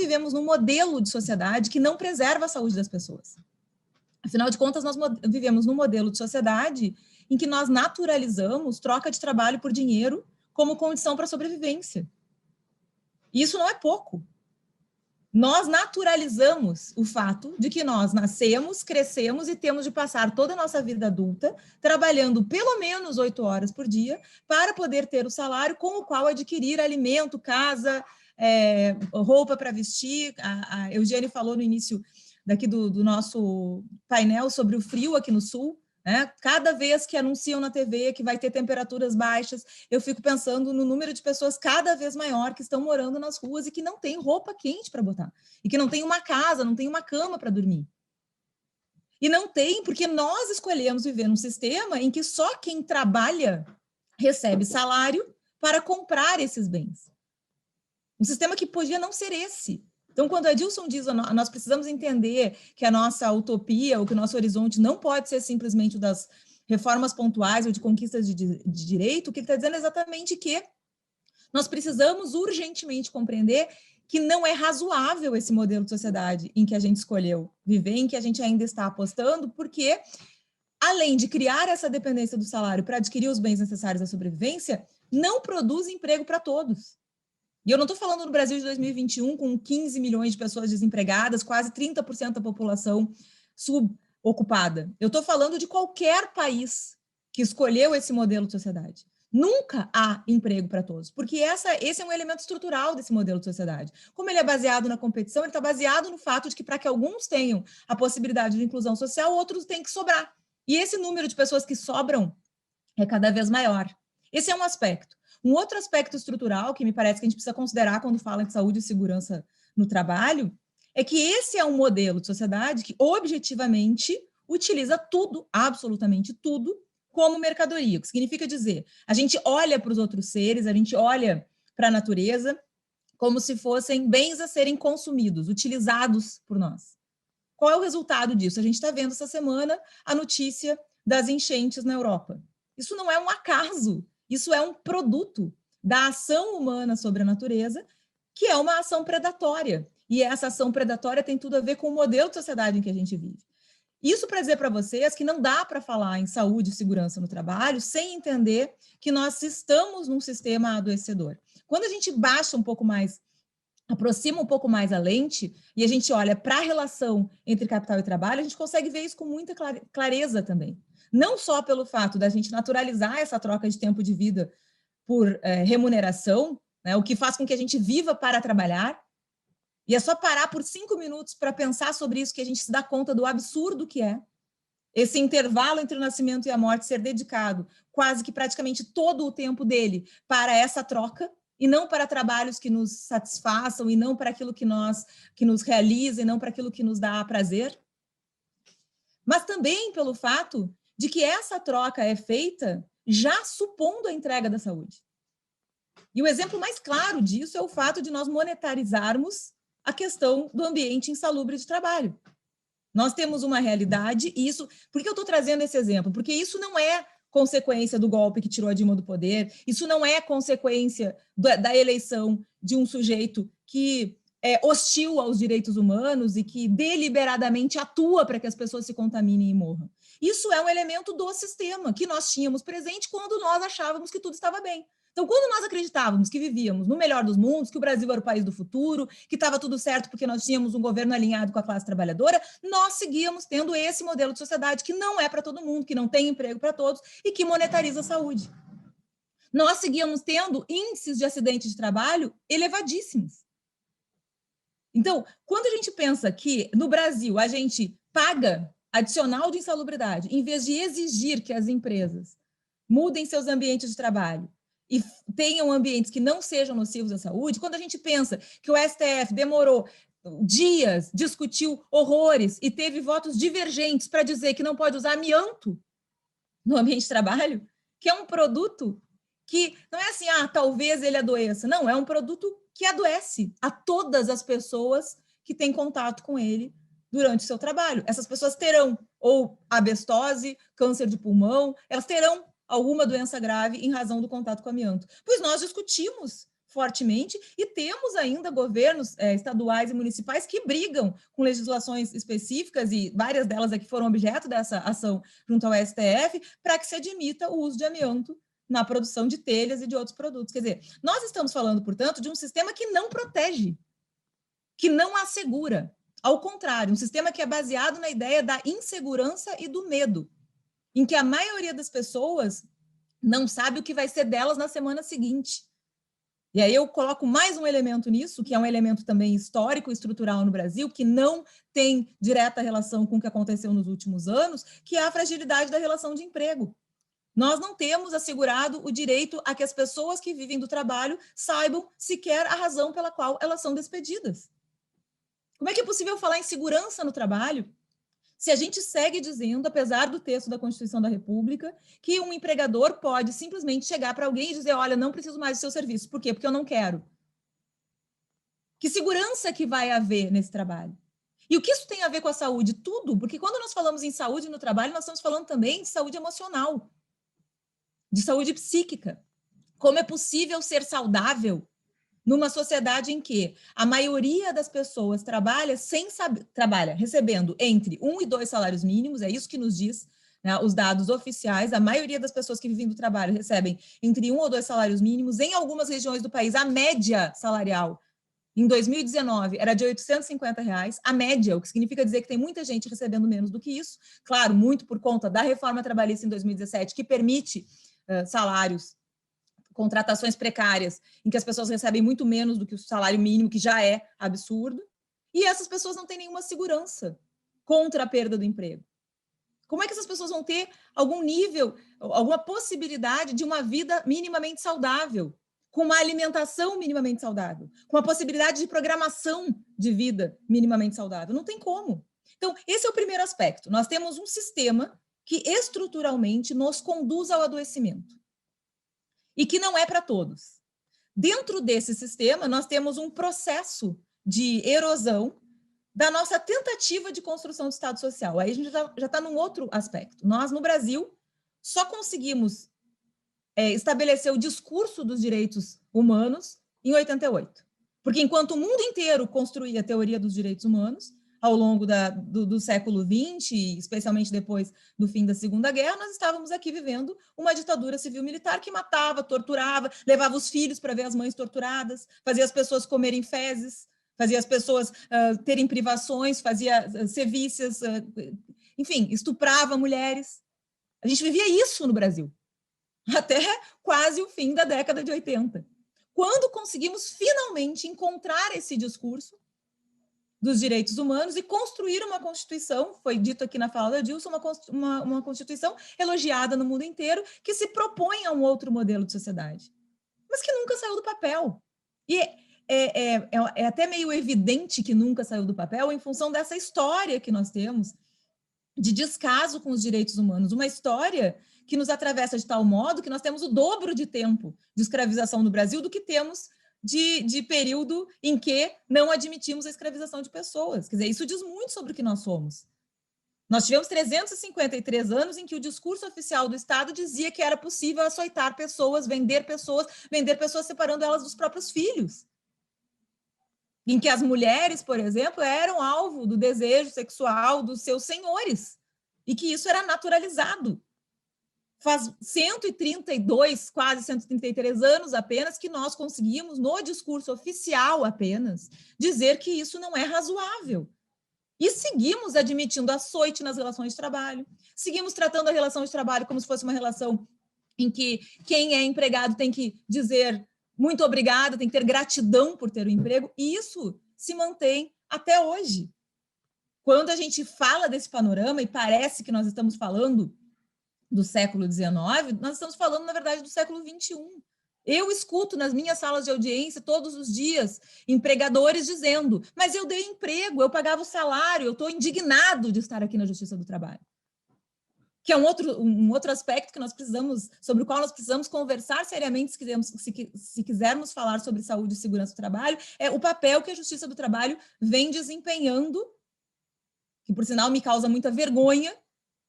vivemos num modelo de sociedade que não preserva a saúde das pessoas. Afinal de contas, nós vivemos num modelo de sociedade em que nós naturalizamos troca de trabalho por dinheiro como condição para a sobrevivência. E isso não é pouco. Nós naturalizamos o fato de que nós nascemos, crescemos e temos de passar toda a nossa vida adulta trabalhando pelo menos 8 horas por dia para poder ter o salário com o qual adquirir alimento, casa, roupa para vestir. A Eugênia falou no início daqui do nosso painel sobre o frio aqui no Sul. Cada vez que anunciam na TV que vai ter temperaturas baixas, eu fico pensando no número de pessoas cada vez maior que estão morando nas ruas e que não tem roupa quente para botar, e que não tem uma casa, não tem uma cama para dormir. E não tem, porque nós escolhemos viver num sistema em que só quem trabalha recebe salário para comprar esses bens. Um sistema que podia não ser esse. Então, quando a Edilson diz nós precisamos entender que a nossa utopia, ou que o nosso horizonte não pode ser simplesmente o das reformas pontuais ou de conquistas de direito, o que ele está dizendo é exatamente que nós precisamos urgentemente compreender que não é razoável esse modelo de sociedade em que a gente escolheu viver, em que a gente ainda está apostando, porque, além de criar essa dependência do salário para adquirir os bens necessários à sobrevivência, não produz emprego para todos. E eu não estou falando no Brasil de 2021, com 15 milhões de pessoas desempregadas, quase 30% da população subocupada. Eu estou falando de qualquer país que escolheu esse modelo de sociedade. Nunca há emprego para todos, porque esse é um elemento estrutural desse modelo de sociedade. Como ele é baseado na competição, ele está baseado no fato de que, para que alguns tenham a possibilidade de inclusão social, outros têm que sobrar. E esse número de pessoas que sobram é cada vez maior. Esse é um aspecto. Um outro aspecto estrutural que me parece que a gente precisa considerar quando fala de saúde e segurança no trabalho é que esse é um modelo de sociedade que objetivamente utiliza tudo, absolutamente tudo, como mercadoria. O que significa dizer, a gente olha para os outros seres, a gente olha para a natureza como se fossem bens a serem consumidos, utilizados por nós. Qual é o resultado disso? A gente está vendo essa semana a notícia das enchentes na Europa. Isso não é um acaso. Isso é um produto da ação humana sobre a natureza, que é uma ação predatória. E essa ação predatória tem tudo a ver com o modelo de sociedade em que a gente vive. Isso para dizer para vocês que não dá para falar em saúde e segurança no trabalho sem entender que nós estamos num sistema adoecedor. Quando a gente baixa um pouco mais, aproxima um pouco mais a lente e a gente olha para a relação entre capital e trabalho, a gente consegue ver isso com muita clareza também. Não só pelo fato da gente naturalizar essa troca de tempo de vida por remuneração, né, o que faz com que a gente viva para trabalhar, e é só parar por 5 minutos para pensar sobre isso que a gente se dá conta do absurdo que é esse intervalo entre o nascimento e a morte ser dedicado quase que praticamente todo o tempo dele para essa troca, e não para trabalhos que nos satisfaçam, e não para aquilo que nos realiza, e não para aquilo que nos dá prazer. Mas também pelo fato de que essa troca é feita já supondo a entrega da saúde. E o exemplo mais claro disso é o fato de nós monetarizarmos a questão do ambiente insalubre de trabalho. Nós temos uma realidade, e isso... Por que eu estou trazendo esse exemplo? Porque isso não é consequência do golpe que tirou a Dilma do poder, isso não é consequência da eleição de um sujeito que é hostil aos direitos humanos e que deliberadamente atua para que as pessoas se contaminem e morram. Isso é um elemento do sistema que nós tínhamos presente quando nós achávamos que tudo estava bem. Então, quando nós acreditávamos que vivíamos no melhor dos mundos, que o Brasil era o país do futuro, que estava tudo certo porque nós tínhamos um governo alinhado com a classe trabalhadora, nós seguíamos tendo esse modelo de sociedade que não é para todo mundo, que não tem emprego para todos e que monetariza a saúde. Nós seguíamos tendo índices de acidente de trabalho elevadíssimos. Então, quando a gente pensa que no Brasil a gente paga adicional de insalubridade, em vez de exigir que as empresas mudem seus ambientes de trabalho e tenham ambientes que não sejam nocivos à saúde, quando a gente pensa que o STF demorou dias, discutiu horrores e teve votos divergentes para dizer que não pode usar amianto no ambiente de trabalho, que é um produto que não é assim, talvez ele adoeça. Não, é um produto que adoece a todas as pessoas que têm contato com ele durante o seu trabalho. Essas pessoas terão ou asbestose, câncer de pulmão, elas terão alguma doença grave em razão do contato com amianto. Pois nós discutimos fortemente, e temos ainda governos estaduais e municipais que brigam com legislações específicas, e várias delas aqui foram objeto dessa ação junto ao STF, para que se admita o uso de amianto na produção de telhas e de outros produtos. Quer dizer, nós estamos falando, portanto, de um sistema que não protege, que não assegura. Ao contrário, um sistema que é baseado na ideia da insegurança e do medo, em que a maioria das pessoas não sabe o que vai ser delas na semana seguinte. E aí eu coloco mais um elemento nisso, que é um elemento também histórico e estrutural no Brasil, que não tem direta relação com o que aconteceu nos últimos anos, que é a fragilidade da relação de emprego. Nós não temos assegurado o direito a que as pessoas que vivem do trabalho saibam sequer a razão pela qual elas são despedidas. Como é que é possível falar em segurança no trabalho se a gente segue dizendo, apesar do texto da Constituição da República, que um empregador pode simplesmente chegar para alguém e dizer, olha, não preciso mais do seu serviço. Por quê? Porque eu não quero. Que segurança que vai haver nesse trabalho? E o que isso tem a ver com a saúde? Tudo, porque quando nós falamos em saúde no trabalho, nós estamos falando também de saúde emocional, de saúde psíquica. Como é possível ser saudável numa sociedade em que a maioria das pessoas trabalha recebendo entre 1 e 2 salários mínimos, é isso que nos diz, né, os dados oficiais, a maioria das pessoas que vivem do trabalho recebem entre 1 ou 2 salários mínimos, em algumas regiões do país, a média salarial em 2019 era de R$850, a média, o que significa dizer que tem muita gente recebendo menos do que isso, claro, muito por conta da reforma trabalhista em 2017, que permite salários, contratações precárias, em que as pessoas recebem muito menos do que o salário mínimo, que já é absurdo, e essas pessoas não têm nenhuma segurança contra a perda do emprego. Como é que essas pessoas vão ter algum nível, alguma possibilidade de uma vida minimamente saudável, com uma alimentação minimamente saudável, com a possibilidade de programação de vida minimamente saudável? Não tem como. Então, esse é o primeiro aspecto. Nós temos um sistema que estruturalmente nos conduz ao adoecimento e que não é para todos. Dentro desse sistema, nós temos um processo de erosão da nossa tentativa de construção do Estado Social. Aí a gente já está num outro aspecto. Nós, no Brasil, só conseguimos estabelecer o discurso dos direitos humanos em 88. Porque enquanto o mundo inteiro construía a teoria dos direitos humanos, ao longo do século XX, especialmente depois do fim da Segunda Guerra, nós estávamos aqui vivendo uma ditadura civil-militar que matava, torturava, levava os filhos para ver as mães torturadas, fazia as pessoas comerem fezes, fazia as pessoas terem privações, fazia sevícias, enfim, estuprava mulheres. A gente vivia isso no Brasil, até quase o fim da década de 80. Quando conseguimos finalmente encontrar esse discurso dos direitos humanos e construir uma Constituição, foi dito aqui na fala da Dilson, uma Constituição elogiada no mundo inteiro, que se propõe a um outro modelo de sociedade, mas que nunca saiu do papel. E é até meio evidente que nunca saiu do papel em função dessa história que nós temos de descaso com os direitos humanos, uma história que nos atravessa de tal modo que nós temos o dobro de tempo de escravização no Brasil do que temos de período em que não admitimos a escravização de pessoas. Quer dizer, isso diz muito sobre o que nós somos. Nós tivemos 353 anos em que o discurso oficial do Estado dizia que era possível açoitar pessoas, vender pessoas separando elas dos próprios filhos. Em que as mulheres, por exemplo, eram alvo do desejo sexual dos seus senhores, e que isso era naturalizado. Faz 132, quase 133 anos apenas, que nós conseguimos, no discurso oficial apenas, dizer que isso não é razoável. E seguimos admitindo açoite nas relações de trabalho, seguimos tratando a relação de trabalho como se fosse uma relação em que quem é empregado tem que dizer muito obrigado, tem que ter gratidão por ter o emprego, e isso se mantém até hoje. Quando a gente fala desse panorama, e parece que nós estamos falando do século XIX, nós estamos falando, na verdade, do século XXI. Eu escuto nas minhas salas de audiência, todos os dias, empregadores dizendo, mas eu dei emprego, eu pagava o salário, eu estou indignado de estar aqui na Justiça do Trabalho. Que é um outro aspecto que nós precisamos, sobre o qual nós precisamos conversar seriamente se quisermos falar sobre saúde e segurança do trabalho, é o papel que a Justiça do Trabalho vem desempenhando, que, por sinal, me causa muita vergonha,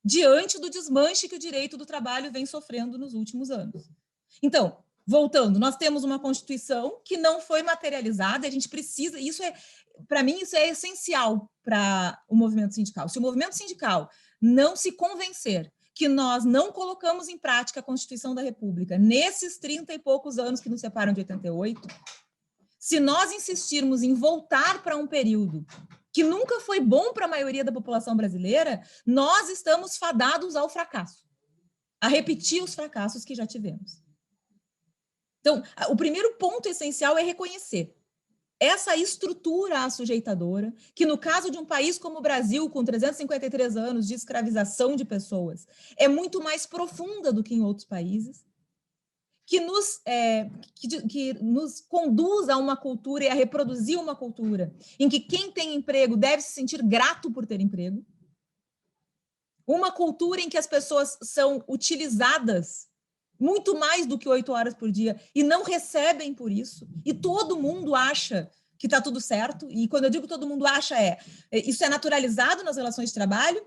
diante do desmanche que o direito do trabalho vem sofrendo nos últimos anos. Então, voltando, nós temos uma Constituição que não foi materializada, a gente precisa, para mim, isso é essencial para o movimento sindical. Se o movimento sindical não se convencer que nós não colocamos em prática a Constituição da República nesses 30 e poucos anos que nos separam de 88, se nós insistirmos em voltar para um período que nunca foi bom para a maioria da população brasileira, nós estamos fadados ao fracasso, a repetir os fracassos que já tivemos. Então, o primeiro ponto essencial é reconhecer essa estrutura assujeitadora, que no caso de um país como o Brasil, com 353 anos de escravização de pessoas, é muito mais profunda do que em outros países, que nos conduz a uma cultura e a reproduzir uma cultura em que quem tem emprego deve se sentir grato por ter emprego, uma cultura em que as pessoas são utilizadas muito mais do que 8 horas por dia e não recebem por isso, e todo mundo acha que está tudo certo, e quando eu digo todo mundo acha, isso é naturalizado nas relações de trabalho,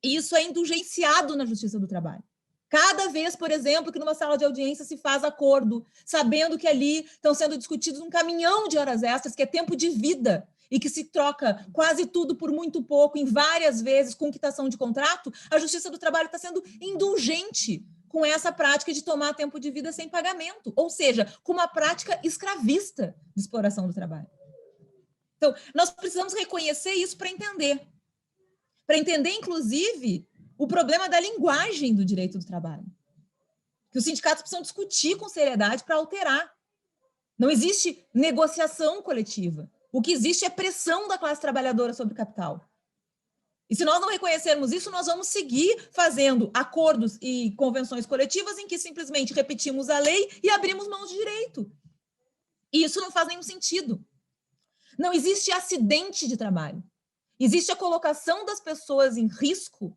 e isso é indulgenciado na Justiça do Trabalho. Cada vez, por exemplo, que numa sala de audiência se faz acordo, sabendo que ali estão sendo discutidos um caminhão de horas extras, que é tempo de vida, e que se troca quase tudo por muito pouco, em várias vezes, com quitação de contrato, a Justiça do Trabalho está sendo indulgente com essa prática de tomar tempo de vida sem pagamento, ou seja, com uma prática escravista de exploração do trabalho. Então, nós precisamos reconhecer isso para entender, inclusive, o problema da linguagem do direito do trabalho, que os sindicatos precisam discutir com seriedade para alterar. Não existe negociação coletiva. O que existe é pressão da classe trabalhadora sobre o capital. E se nós não reconhecermos isso, nós vamos seguir fazendo acordos e convenções coletivas em que simplesmente repetimos a lei e abrimos mãos de direito. E isso não faz nenhum sentido. Não existe acidente de trabalho. Existe a colocação das pessoas em risco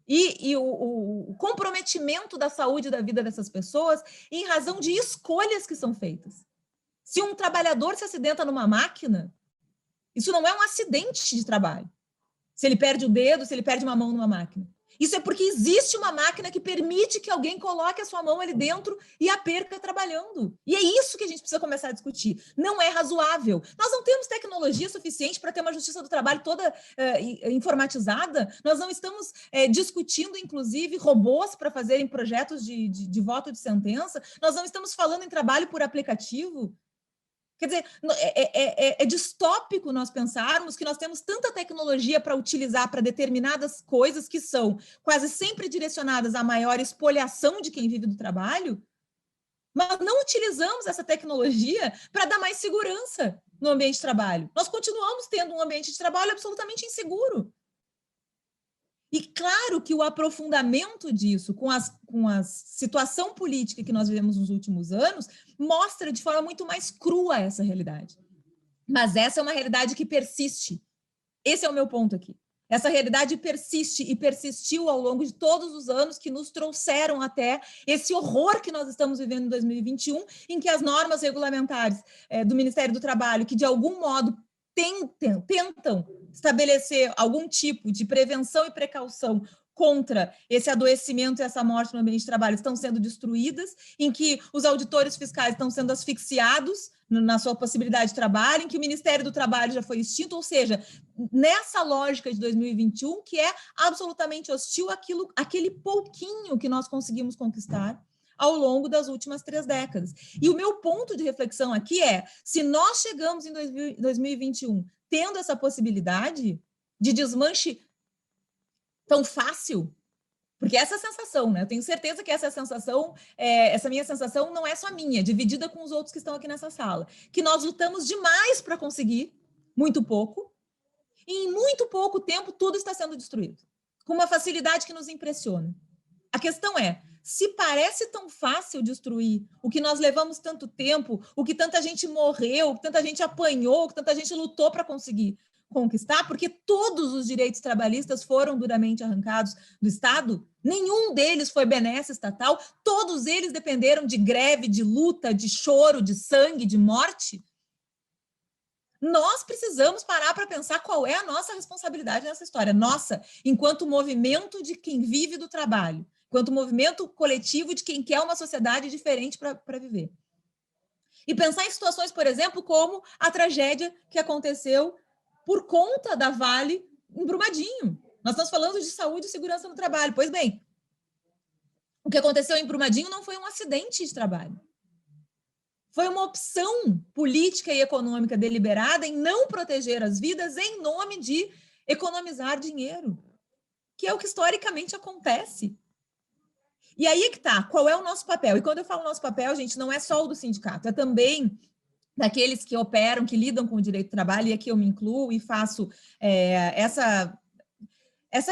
e o comprometimento da saúde e da vida dessas pessoas em razão de escolhas que são feitas. Se um trabalhador se acidenta numa máquina, isso não é um acidente de trabalho. Se ele perde o dedo, se ele perde uma mão numa máquina. Isso é porque existe uma máquina que permite que alguém coloque a sua mão ali dentro e a perca trabalhando. E é isso que a gente precisa começar a discutir. Não é razoável. Nós não temos tecnologia suficiente para ter uma justiça do trabalho toda informatizada. Nós não estamos discutindo, inclusive, robôs para fazerem projetos de voto de sentença. Nós não estamos falando em trabalho por aplicativo. Quer dizer, é distópico nós pensarmos que nós temos tanta tecnologia para utilizar para determinadas coisas que são quase sempre direcionadas à maior espoliação de quem vive do trabalho, mas não utilizamos essa tecnologia para dar mais segurança no ambiente de trabalho. Nós continuamos tendo um ambiente de trabalho absolutamente inseguro. E claro que o aprofundamento disso, com a situação política que nós vivemos nos últimos anos, mostra de forma muito mais crua essa realidade. Mas essa é uma realidade que persiste. Esse é o meu ponto aqui. Essa realidade persiste e persistiu ao longo de todos os anos que nos trouxeram até esse horror que nós estamos vivendo em 2021, em que as normas regulamentares do Ministério do Trabalho, que de algum modo tentam estabelecer algum tipo de prevenção e precaução contra esse adoecimento e essa morte no ambiente de trabalho, estão sendo destruídas, em que os auditores fiscais estão sendo asfixiados na sua possibilidade de trabalho, em que o Ministério do Trabalho já foi extinto, ou seja, nessa lógica de 2021, que é absolutamente hostil àquele pouquinho que nós conseguimos conquistar ao longo das últimas 3 décadas. E o meu ponto de reflexão aqui é, se nós chegamos em 2021 tendo essa possibilidade de desmanche tão fácil, porque essa é a sensação, né? Eu tenho certeza que essa sensação, essa minha sensação não é só minha, dividida com os outros que estão aqui nessa sala, que nós lutamos demais para conseguir muito pouco, e em muito pouco tempo tudo está sendo destruído, com uma facilidade que nos impressiona. A questão é, se parece tão fácil destruir o que nós levamos tanto tempo, o que tanta gente morreu, o que tanta gente apanhou, o que tanta gente lutou para conseguir conquistar, porque todos os direitos trabalhistas foram duramente arrancados do Estado, nenhum deles foi benesse estatal, todos eles dependeram de greve, de luta, de choro, de sangue, de morte. Nós precisamos parar para pensar qual é a nossa responsabilidade nessa história. Nossa, enquanto movimento de quem vive do trabalho, quanto movimento coletivo de quem quer uma sociedade diferente para viver. E pensar em situações, por exemplo, como a tragédia que aconteceu por conta da Vale em Brumadinho. Nós estamos falando de saúde e segurança no trabalho. Pois bem, o que aconteceu em Brumadinho não foi um acidente de trabalho. Foi uma opção política e econômica deliberada em não proteger as vidas em nome de economizar dinheiro, que é o que historicamente acontece. E aí é que tá, qual é o nosso papel? E quando eu falo nosso papel, gente, não é só o do sindicato, é também daqueles que operam, que lidam com o direito do trabalho, e aqui eu me incluo e faço essa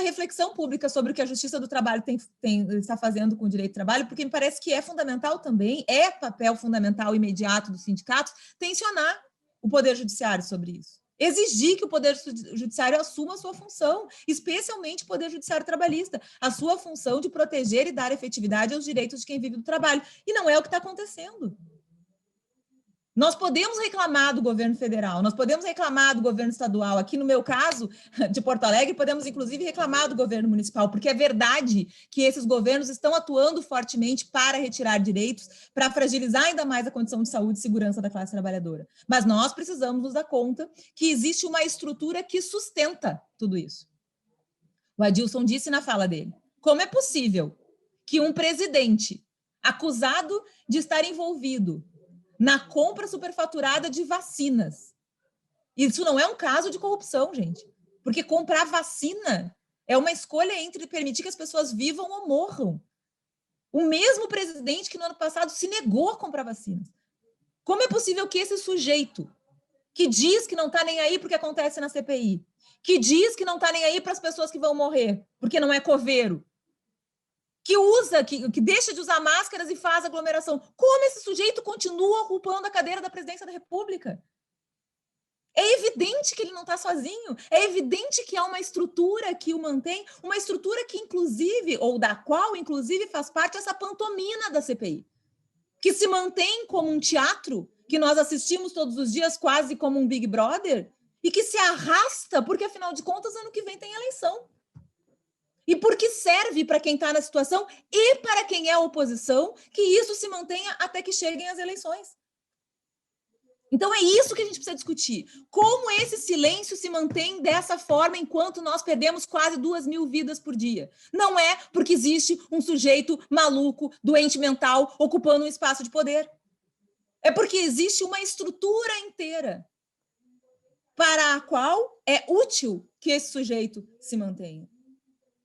reflexão pública sobre o que a Justiça do Trabalho está fazendo com o direito do trabalho, porque me parece que é fundamental também, é papel fundamental imediato dos sindicatos, tensionar o Poder Judiciário sobre isso. Exigir que o Poder Judiciário assuma a sua função, especialmente o Poder Judiciário Trabalhista, a sua função de proteger e dar efetividade aos direitos de quem vive do trabalho. E não é o que está acontecendo. Nós podemos reclamar do governo federal, nós podemos reclamar do governo estadual. Aqui no meu caso, de Porto Alegre, podemos inclusive reclamar do governo municipal, porque é verdade que esses governos estão atuando fortemente para retirar direitos, para fragilizar ainda mais a condição de saúde e segurança da classe trabalhadora. Mas nós precisamos nos dar conta que existe uma estrutura que sustenta tudo isso. O Adilson disse na fala dele, como é possível que um presidente acusado de estar envolvido na compra superfaturada de vacinas. Isso não é um caso de corrupção, gente. Porque comprar vacina é uma escolha entre permitir que as pessoas vivam ou morram. O mesmo presidente que no ano passado se negou a comprar vacinas. Como é possível que esse sujeito, que diz que não está nem aí porque acontece na CPI, que diz que não está nem aí para as pessoas que vão morrer, porque não é coveiro, que deixa de usar máscaras e faz aglomeração. Como esse sujeito continua ocupando a cadeira da presidência da República? É evidente que ele não está sozinho, é evidente que há uma estrutura que o mantém, uma estrutura que inclusive, ou da qual inclusive faz parte essa pantomima da CPI, que se mantém como um teatro que nós assistimos todos os dias quase como um Big Brother e que se arrasta, porque afinal de contas ano que vem tem eleição. E porque serve para quem está na situação e para quem é oposição que isso se mantenha até que cheguem as eleições. Então é isso que a gente precisa discutir. Como esse silêncio se mantém dessa forma enquanto nós perdemos quase 2.000 vidas por dia? Não é porque existe um sujeito maluco, doente mental, ocupando um espaço de poder. É porque existe uma estrutura inteira para a qual é útil que esse sujeito se mantenha.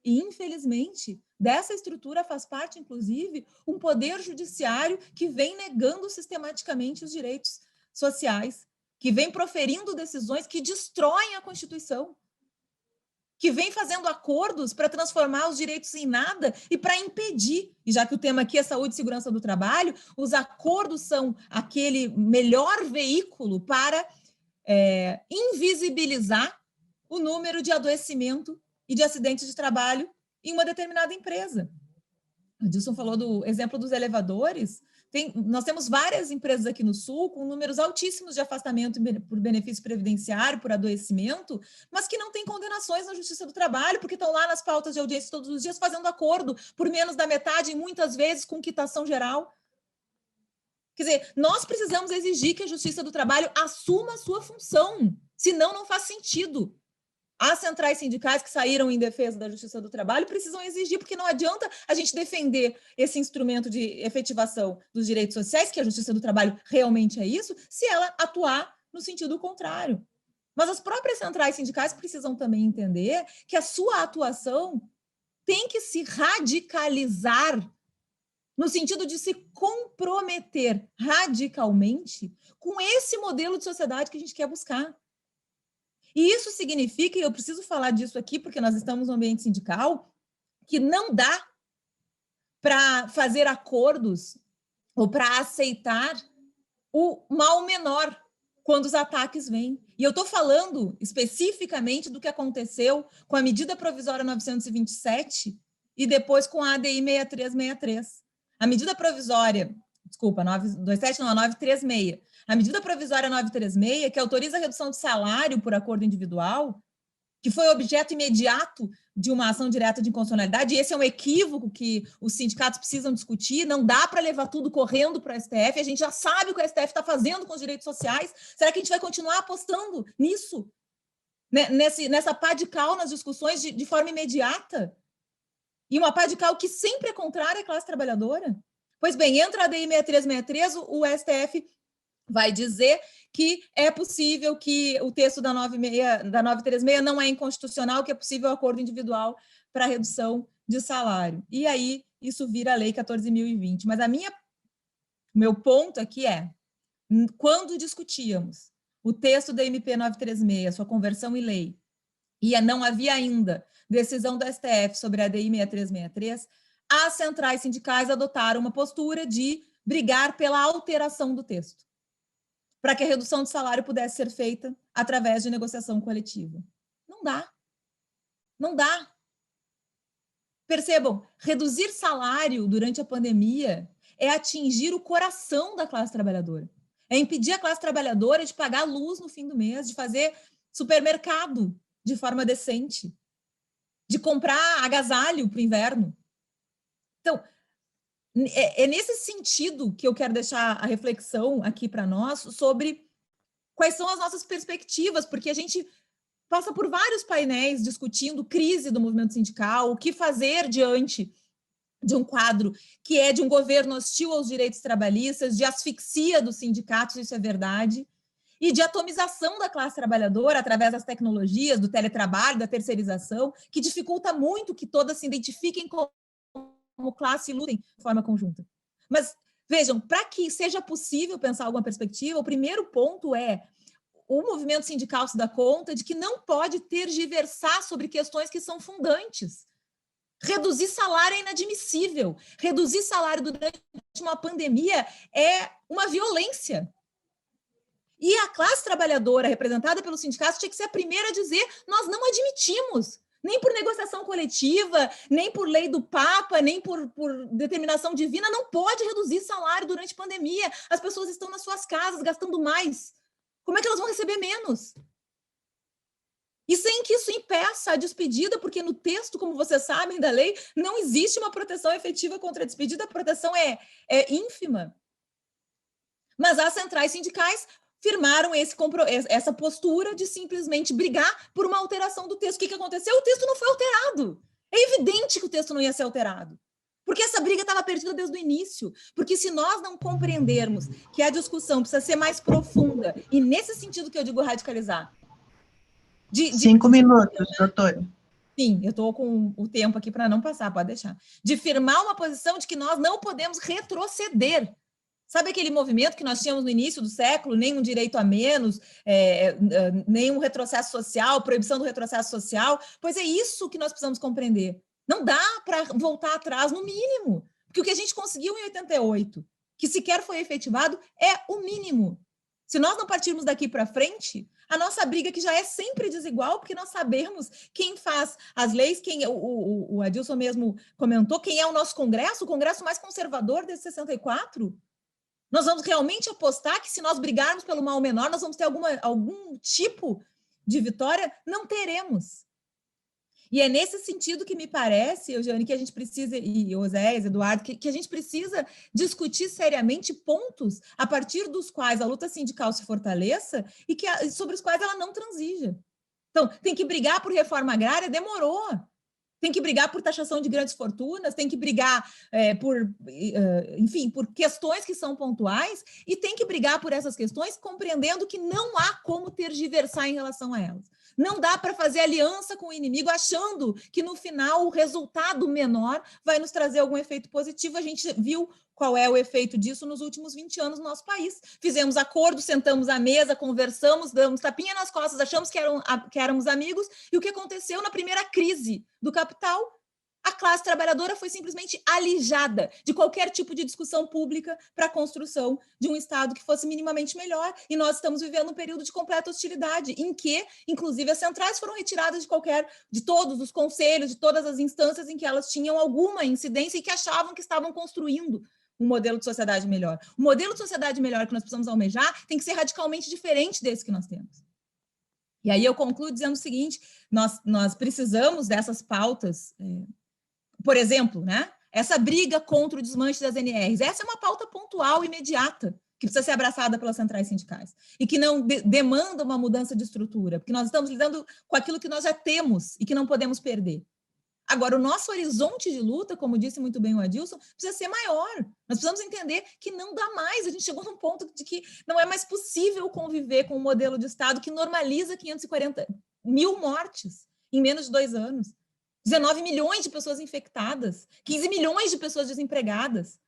E, infelizmente, dessa estrutura faz parte, inclusive, um poder judiciário que vem negando sistematicamente os direitos sociais, que vem proferindo decisões que destroem a Constituição, que vem fazendo acordos para transformar os direitos em nada e para impedir, e já que o tema aqui é saúde e segurança do trabalho, os acordos são aquele melhor veículo para invisibilizar o número de adoecimento e de acidentes de trabalho em uma determinada empresa. O Adilson falou do exemplo dos elevadores. Nós temos várias empresas aqui no Sul com números altíssimos de afastamento por benefício previdenciário, por adoecimento, mas que não têm condenações na Justiça do Trabalho, porque estão lá nas pautas de audiência todos os dias fazendo acordo por menos da metade e muitas vezes com quitação geral. Quer dizer, nós precisamos exigir que a Justiça do Trabalho assuma a sua função, senão não faz sentido. As centrais sindicais que saíram em defesa da Justiça do Trabalho precisam exigir, porque não adianta a gente defender esse instrumento de efetivação dos direitos sociais, que a Justiça do Trabalho realmente é isso, se ela atuar no sentido contrário. Mas as próprias centrais sindicais precisam também entender que a sua atuação tem que se radicalizar no sentido de se comprometer radicalmente com esse modelo de sociedade que a gente quer buscar. E isso significa, e eu preciso falar disso aqui, porque nós estamos no ambiente sindical, que não dá para fazer acordos ou para aceitar o mal menor quando os ataques vêm. E eu estou falando especificamente do que aconteceu com a medida provisória 927 e depois com a ADI 6363. A medida provisória, desculpa, 927 não, a 936. A medida provisória 936, que autoriza a redução de salário por acordo individual, que foi objeto imediato de uma ação direta de inconstitucionalidade, e esse é um equívoco que os sindicatos precisam discutir, não dá para levar tudo correndo para o STF, a gente já sabe o que o STF está fazendo com os direitos sociais, será que a gente vai continuar apostando nisso? Nessa pá de cal nas discussões de forma imediata? E uma pá de cal que sempre é contrária à classe trabalhadora? Pois bem, entra a DI 6363, o STF vai dizer que é possível que o texto da 936 não é inconstitucional, que é possível acordo individual para redução de salário. E aí, isso vira a Lei 14.020. Mas meu ponto aqui é, quando discutíamos o texto da MP 936, sua conversão em lei, e não havia ainda decisão do STF sobre a DI 6363, as centrais sindicais adotaram uma postura de brigar pela alteração do texto, para que a redução de salário pudesse ser feita através de negociação coletiva. Não dá. Não dá. Percebam, reduzir salário durante a pandemia é atingir o coração da classe trabalhadora. É impedir a classe trabalhadora de pagar luz no fim do mês, de fazer supermercado de forma decente, de comprar agasalho para o inverno. Então, é nesse sentido que eu quero deixar a reflexão aqui para nós sobre quais são as nossas perspectivas, porque a gente passa por vários painéis discutindo crise do movimento sindical, o que fazer diante de um quadro que é de um governo hostil aos direitos trabalhistas, de asfixia dos sindicatos, isso é verdade, e de atomização da classe trabalhadora através das tecnologias, do teletrabalho, da terceirização, que dificulta muito que todas se identifiquem como classe e lutem de forma conjunta. Mas, vejam, para que seja possível pensar alguma perspectiva, o primeiro ponto é o movimento sindical se dá conta de que não pode tergiversar sobre questões que são fundantes. Reduzir salário é inadmissível. Reduzir salário durante uma pandemia é uma violência. E a classe trabalhadora representada pelos sindicatos tinha que ser a primeira a dizer: nós não admitimos, nem por negociação coletiva, nem por lei do Papa, nem por determinação divina, não pode reduzir salário durante pandemia. As pessoas estão nas suas casas gastando mais. Como é que elas vão receber menos? E sem que isso impeça a despedida, porque no texto, como vocês sabem da lei, não existe uma proteção efetiva contra a despedida, a proteção é ínfima. Mas as centrais sindicais firmaram essa postura de simplesmente brigar por uma alteração do texto. O que aconteceu? O texto não foi alterado. É evidente que o texto não ia ser alterado. Porque essa briga estava perdida desde o início. Porque se nós não compreendermos que a discussão precisa ser mais profunda, e nesse sentido que eu digo radicalizar. 5 minutos, doutora. Sim, eu estou com o tempo aqui para não passar, pode deixar. De firmar uma posição de que nós não podemos retroceder. Sabe aquele movimento que nós tínhamos no início do século, nem um direito a menos, nem um retrocesso social, proibição do retrocesso social? Pois é isso que nós precisamos compreender. Não dá para voltar atrás, no mínimo. Porque o que a gente conseguiu em 88, que sequer foi efetivado, é o mínimo. Se nós não partirmos daqui para frente, a nossa briga, que já é sempre desigual, porque nós sabemos quem faz as leis, o Adilson mesmo comentou, quem é o nosso Congresso, o Congresso mais conservador desde 64. Nós vamos realmente apostar que se nós brigarmos pelo mal menor, nós vamos ter algum tipo de vitória? Não teremos. E é nesse sentido que me parece, Eugênio, que a gente precisa, e Oséias, Eduardo, que a gente precisa discutir seriamente pontos a partir dos quais a luta sindical se fortaleça e sobre os quais ela não transija. Então, tem que brigar por reforma agrária? Demorou. Tem que brigar por taxação de grandes fortunas, tem que brigar enfim, por questões que são pontuais, e tem que brigar por essas questões compreendendo que não há como tergiversar em relação a elas. Não dá para fazer aliança com o inimigo achando que, no final, o resultado menor vai nos trazer algum efeito positivo. A gente viu qual é o efeito disso nos últimos 20 anos no nosso país. Fizemos acordo, sentamos à mesa, conversamos, damos tapinha nas costas, achamos que éramos amigos, e o que aconteceu na primeira crise do capital? A classe trabalhadora foi simplesmente alijada de qualquer tipo de discussão pública para a construção de um Estado que fosse minimamente melhor. E nós estamos vivendo um período de completa hostilidade, em que, inclusive, as centrais foram retiradas de todos os conselhos, de todas as instâncias em que elas tinham alguma incidência e que achavam que estavam construindo um modelo de sociedade melhor. O modelo de sociedade melhor que nós precisamos almejar tem que ser radicalmente diferente desse que nós temos. E aí eu concluo dizendo o seguinte, nós precisamos dessas pautas, por exemplo, né? Essa briga contra o desmanche das NRs, essa é uma pauta pontual, imediata, que precisa ser abraçada pelas centrais sindicais, e que não demanda uma mudança de estrutura, porque nós estamos lidando com aquilo que nós já temos e que não podemos perder. Agora, o nosso horizonte de luta, como disse muito bem o Adilson, precisa ser maior. Nós precisamos entender que não dá mais. A gente chegou num ponto de que não é mais possível conviver com um modelo de Estado que normaliza 540 mil mortes em menos de 2 anos. 19 milhões de pessoas infectadas, 15 milhões de pessoas desempregadas,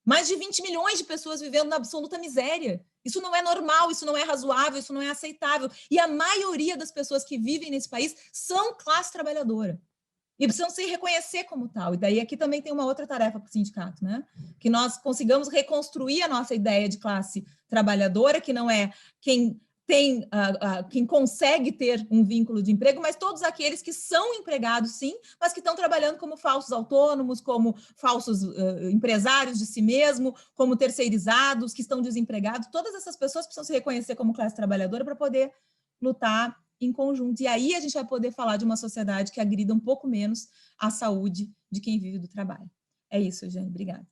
mais de 20 milhões de pessoas vivendo na absoluta miséria. Isso não é normal, isso não é razoável, isso não é aceitável. E a maioria das pessoas que vivem nesse país são classe trabalhadora. E precisam se reconhecer como tal. E daí aqui também tem uma outra tarefa para o sindicato, né? Que nós consigamos reconstruir a nossa ideia de classe trabalhadora, que não é quem tem, quem consegue ter um vínculo de emprego, mas todos aqueles que são empregados, sim, mas que estão trabalhando como falsos autônomos, como falsos empresários de si mesmo, como terceirizados, que estão desempregados. Todas essas pessoas precisam se reconhecer como classe trabalhadora para poder lutar em conjunto. E aí a gente vai poder falar de uma sociedade que agrida um pouco menos a saúde de quem vive do trabalho. É isso, Eugênio. Obrigada.